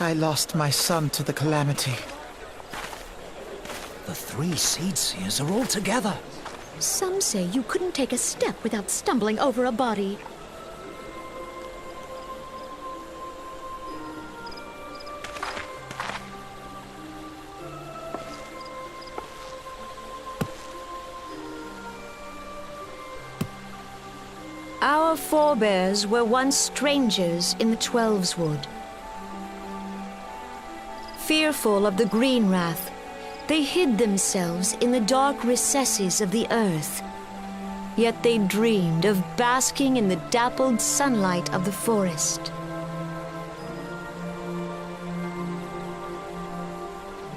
I lost my son to the calamity. The three Seed Seers are all together. Some say you couldn't take a step without stumbling over a body. Our forebears were once strangers in the Twelveswood. Fearful of the Green Wrath, they hid themselves in the dark recesses of the earth. Yet they dreamed of basking in the dappled sunlight of the forest.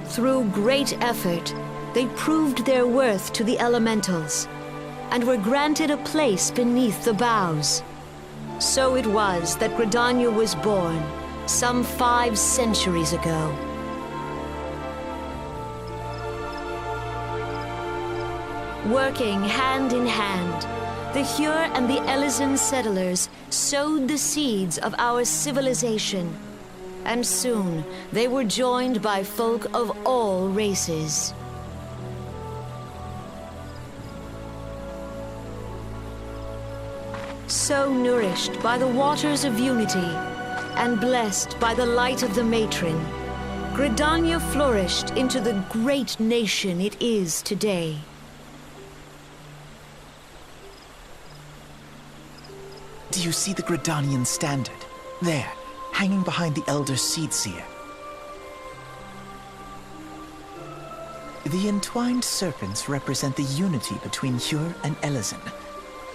Through great effort, they proved their worth to the elementals, and were granted a place beneath the boughs. So it was that Gridania was born, some 5 centuries ago. Working hand in hand, the Hyur and the Elysian settlers sowed the seeds of our civilization, and soon they were joined by folk of all races. So nourished by the waters of unity, and blessed by the light of the matron, Gridania flourished into the great nation it is today. Do you see the Gridanian standard? There, hanging behind the Elder Seedseer. The entwined serpents represent the unity between Hyur and Elysian.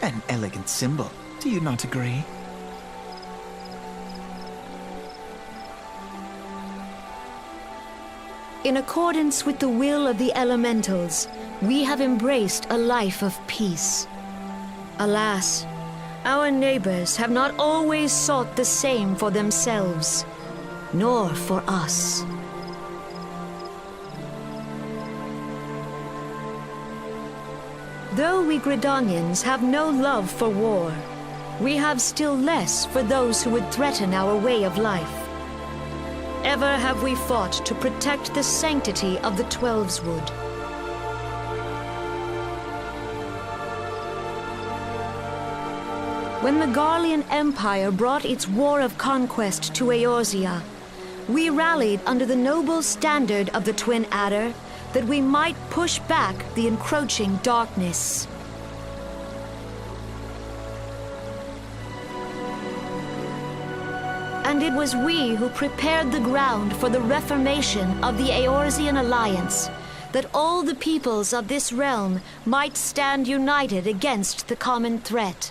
An elegant symbol, do you not agree? In accordance with the will of the elementals, we have embraced a life of peace. Alas, our neighbors have not always sought the same for themselves, nor for us. Though we Gridanians have no love for war, we have still less for those who would threaten our way of life. Ever have we fought to protect the sanctity of the Twelveswood. When the Garlean Empire brought its war of conquest to Eorzea, we rallied under the noble standard of the Twin Adder that we might push back the encroaching darkness. And it was we who prepared the ground for the reformation of the Eorzean Alliance, that all the peoples of this realm might stand united against the common threat.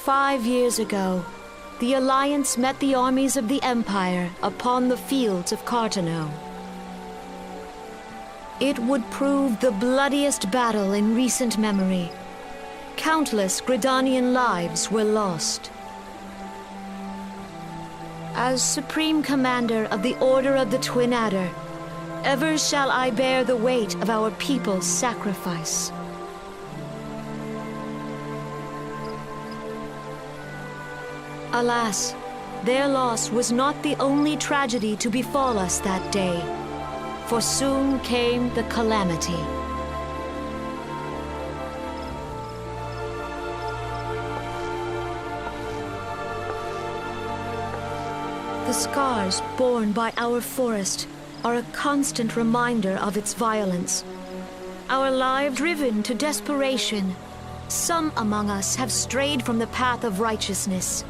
"5 years ago, the Alliance met the armies of the Empire upon the fields of Cartano. It would prove the bloodiest battle in recent memory. Countless Gridanian lives were lost. As Supreme Commander of the Order of the Twin Adder, ever shall I bear the weight of our people's sacrifice. Alas, their loss was not the only tragedy to befall us that day, for soon came the calamity. The scars borne by our forest are a constant reminder of its violence. Our lives driven to desperation, some among us have strayed from the path of righteousness,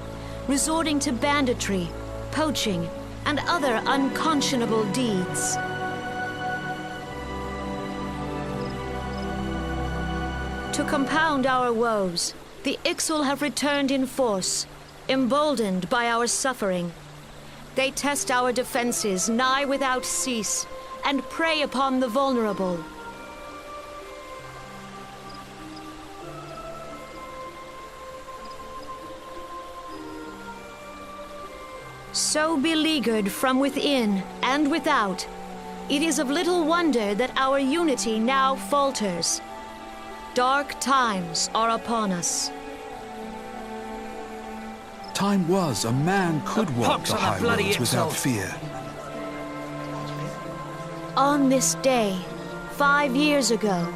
resorting to banditry, poaching, and other unconscionable deeds. To compound our woes, the Ixal have returned in force, emboldened by our suffering. They test our defenses nigh without cease, and prey upon the vulnerable. So beleaguered from within and without, It is of little wonder that our unity now falters. Dark times are upon us. Time was a man could walk pox the on that high bloody roads without XIV. fear. On this day, 5 years ago,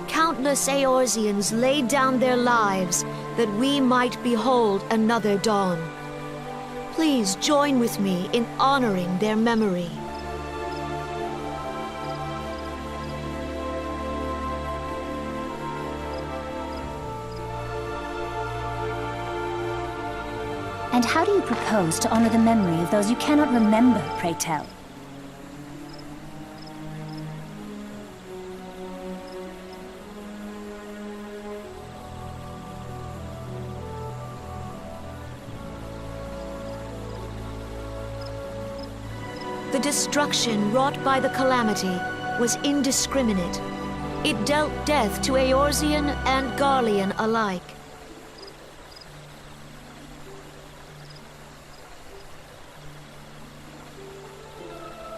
countless Eorzeans laid down their lives that we might behold another dawn. Please join with me in honoring their memory. And how do you propose to honor the memory of those you cannot remember, pray tell? The destruction wrought by the calamity was indiscriminate. It dealt death to Eorzean and Garlean alike.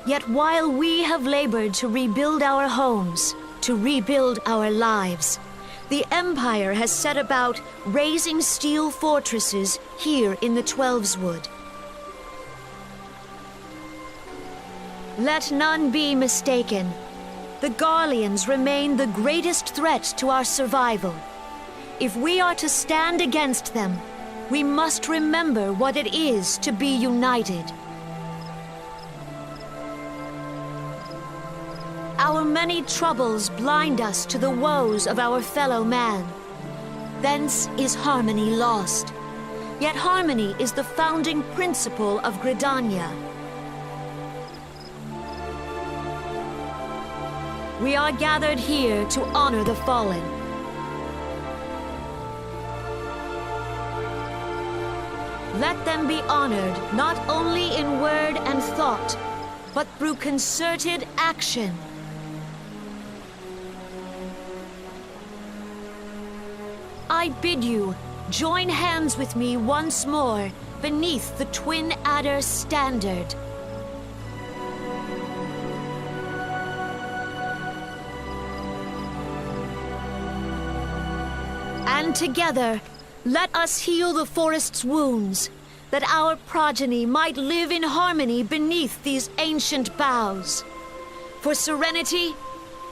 Yet while we have labored to rebuild our homes, to rebuild our lives, the Empire has set about raising steel fortresses here in the Twelveswood. Let none be mistaken. The Garleans remain the greatest threat to our survival. If we are to stand against them, we must remember what it is to be united. Our many troubles blind us to the woes of our fellow man. Thence is harmony lost. Yet harmony is the founding principle of Gridania. We are gathered here to honor the fallen. Let them be honored not only in word and thought, but through concerted action. I bid you join hands with me once more beneath the Twin Adder standard. And together, let us heal the forest's wounds, that our progeny might live in harmony beneath these ancient boughs. For serenity,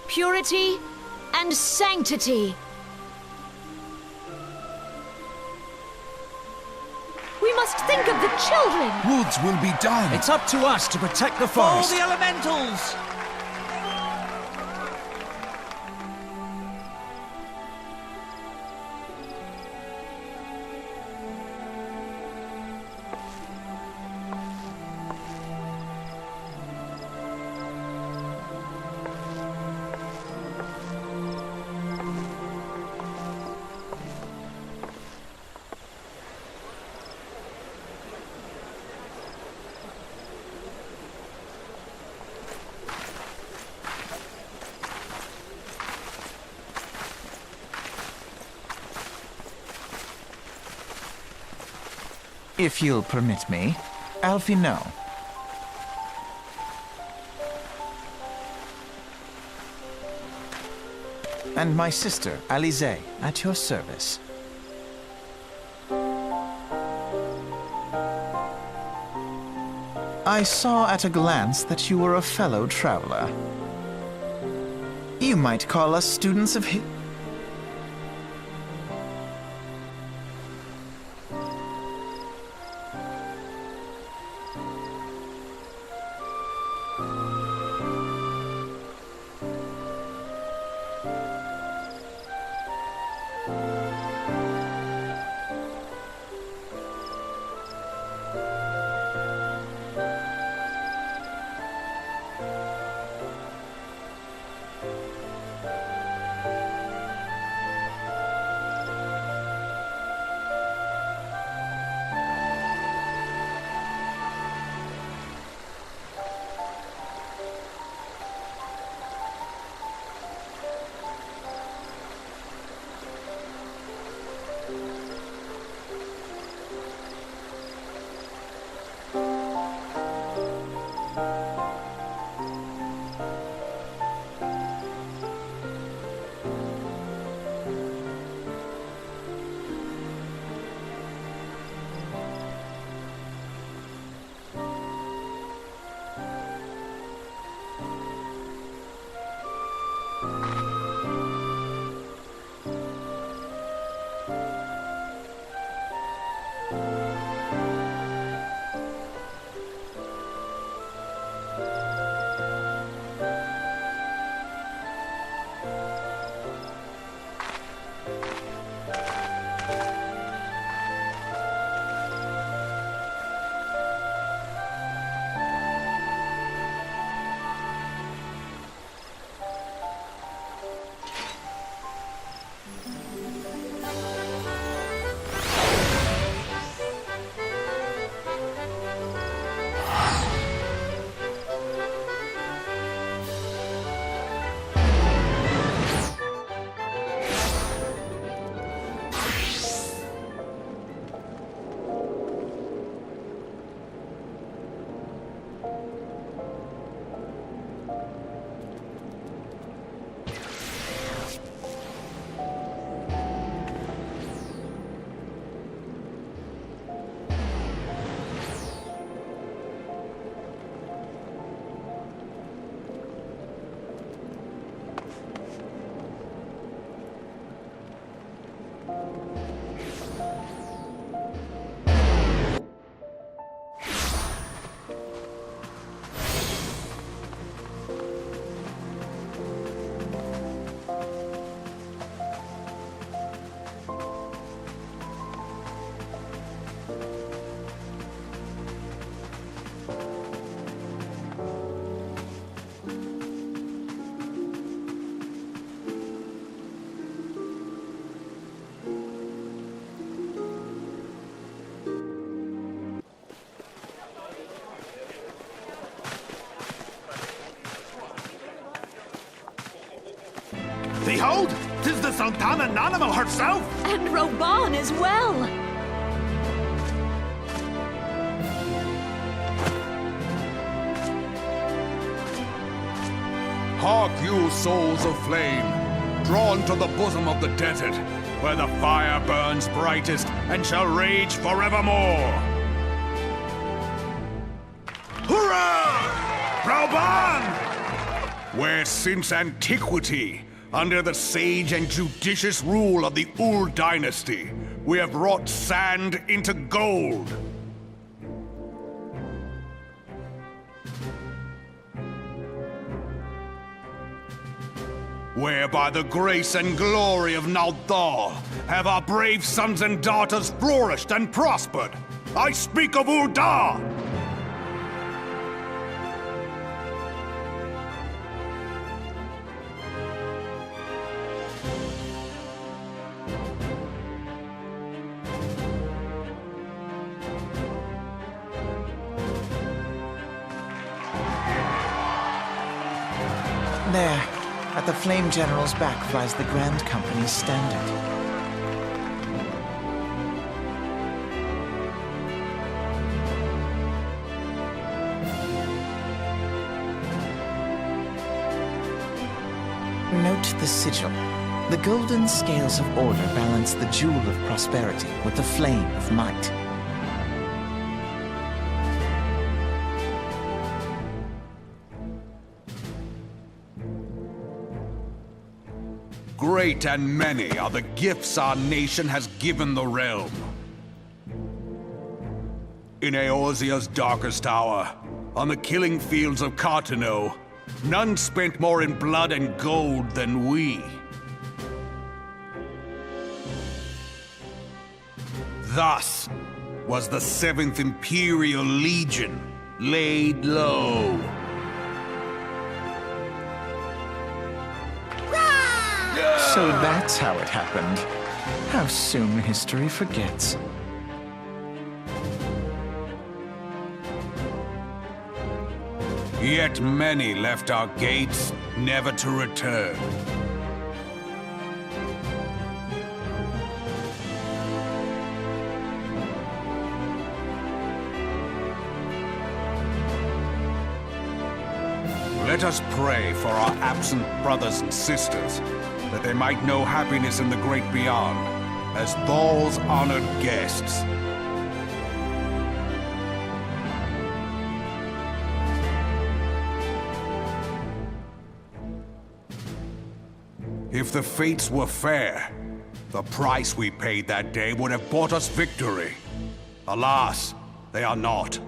purity, and sanctity. We must think of the children! Woods will be done. It's up to us to protect the All forest. the elementals! If you'll permit me, Alfie, no. And my sister, Alize, at your service. I saw at a glance that you were a fellow traveler. You might call us students of told? 'Tis the Sultana Nanamo herself! And Reborn as well! Hark you, souls of flame, drawn to the bosom of the desert, where the fire burns brightest and shall rage forevermore. Hurrah! Reborn! Where since antiquity, under the sage and judicious rule of the Ul dynasty, we have wrought sand into gold. Where by the grace and glory of Naldal have our brave sons and daughters flourished and prospered. I speak of Ul'dah! There, at the Flame General's back flies the Grand Company's standard. Note the sigil. The golden scales of order balance the jewel of prosperity with the flame of might. Great and many are the gifts our nation has given the realm. In Eorzea's darkest hour, on the killing fields of Cartano, none spent more in blood and gold than we. Thus was the 7th Imperial Legion laid low. So that's how it happened. How soon history forgets. Yet many left our gates, never to return. Let us pray for our absent brothers and sisters, that they might know happiness in the great beyond, as Thal's honored guests. If the fates were fair, the price we paid that day would have bought us victory. Alas, they are not.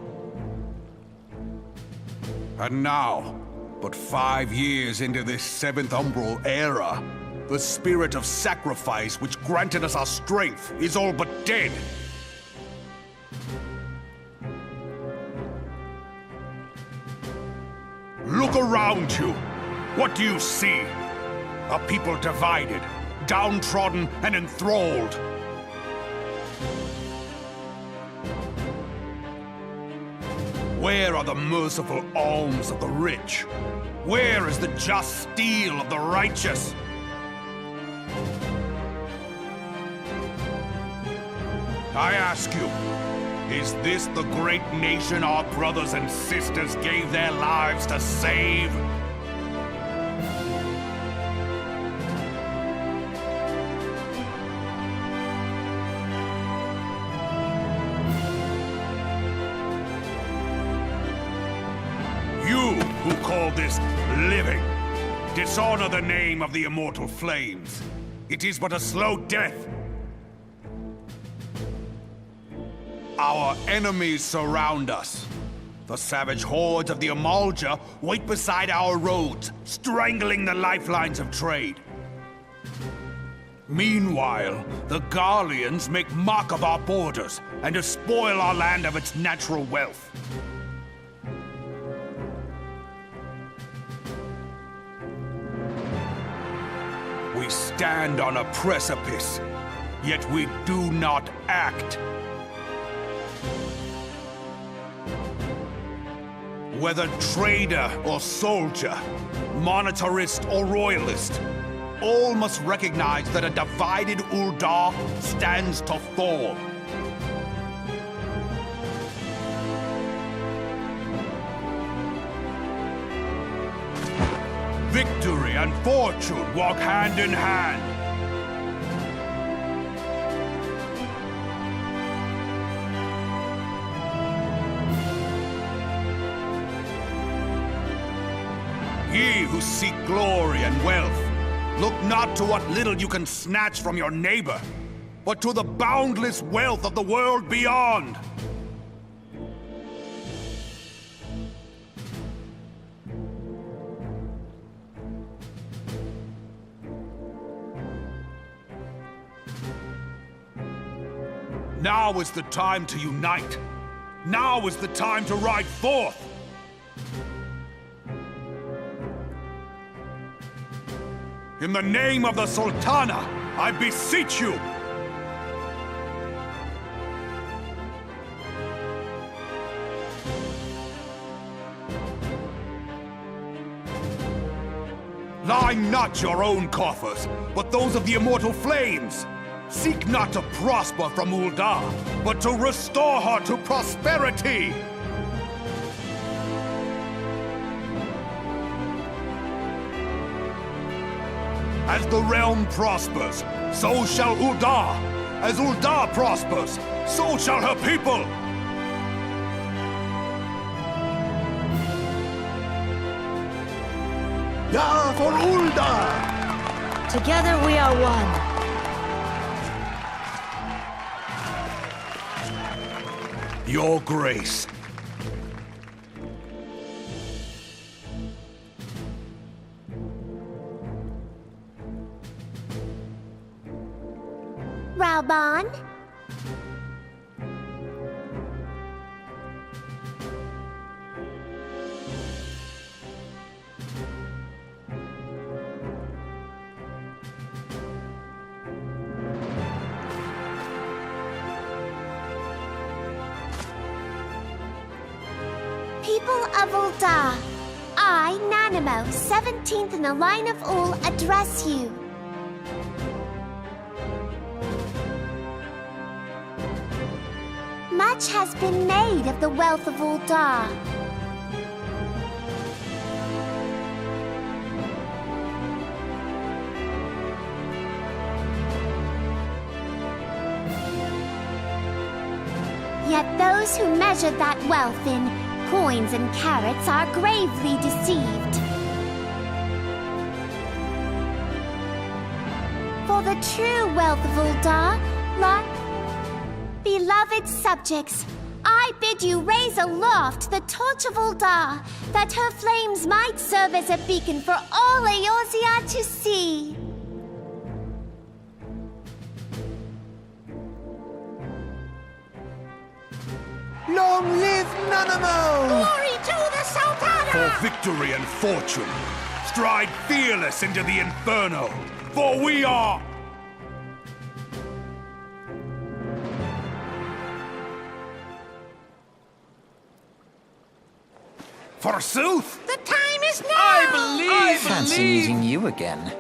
And now, but 5 years into this 7th Umbral era, the spirit of sacrifice which granted us our strength is all but dead. Look around you. What do you see? A people divided, downtrodden, and enthralled. Where are the merciful alms of the rich? Where is the just steel of the righteous? I ask you, is this the great nation our brothers and sisters gave their lives to save? You who call this living, dishonor the name of the immortal flames. It is but a slow death. Our enemies surround us. The savage hordes of the Amalja wait beside our roads, strangling the lifelines of trade. Meanwhile, the Garleans make mock of our borders and despoil our land of its natural wealth. We stand on a precipice, yet we do not act. Whether trader or soldier, monetarist or royalist, all must recognize that a divided Ul'dah stands to fall. Victory and fortune walk hand in hand. Ye who seek glory and wealth, look not to what little you can snatch from your neighbor, but to the boundless wealth of the world beyond. Now is the time to unite. Now is the time to ride forth. In the name of the Sultana, I beseech you! Line not your own coffers, but those of the immortal flames. Seek not to prosper from Ul'dah, but to restore her to prosperity! As the realm prospers, so shall Ul'dah. As Ul'dah prospers, so shall her people! Ja for Ul'dah! Together we are one. Your Grace. Reborn? People of Ul'dah, I, Nanamo, 17th in the line of Ul, address you. Much has been made of the wealth of Ul'dah. Yet those who measured that wealth in coins and carats are gravely deceived. For the true wealth of Ul'dah, beloved subjects, I bid you raise aloft the torch of Ul'dah, that her flames might serve as a beacon for all Eorzea to see. Long live Nanamo! Glory to the Sultana! For victory and fortune, stride fearless into the Inferno, for we are... Forsooth! The time is now! Fancy meeting you again.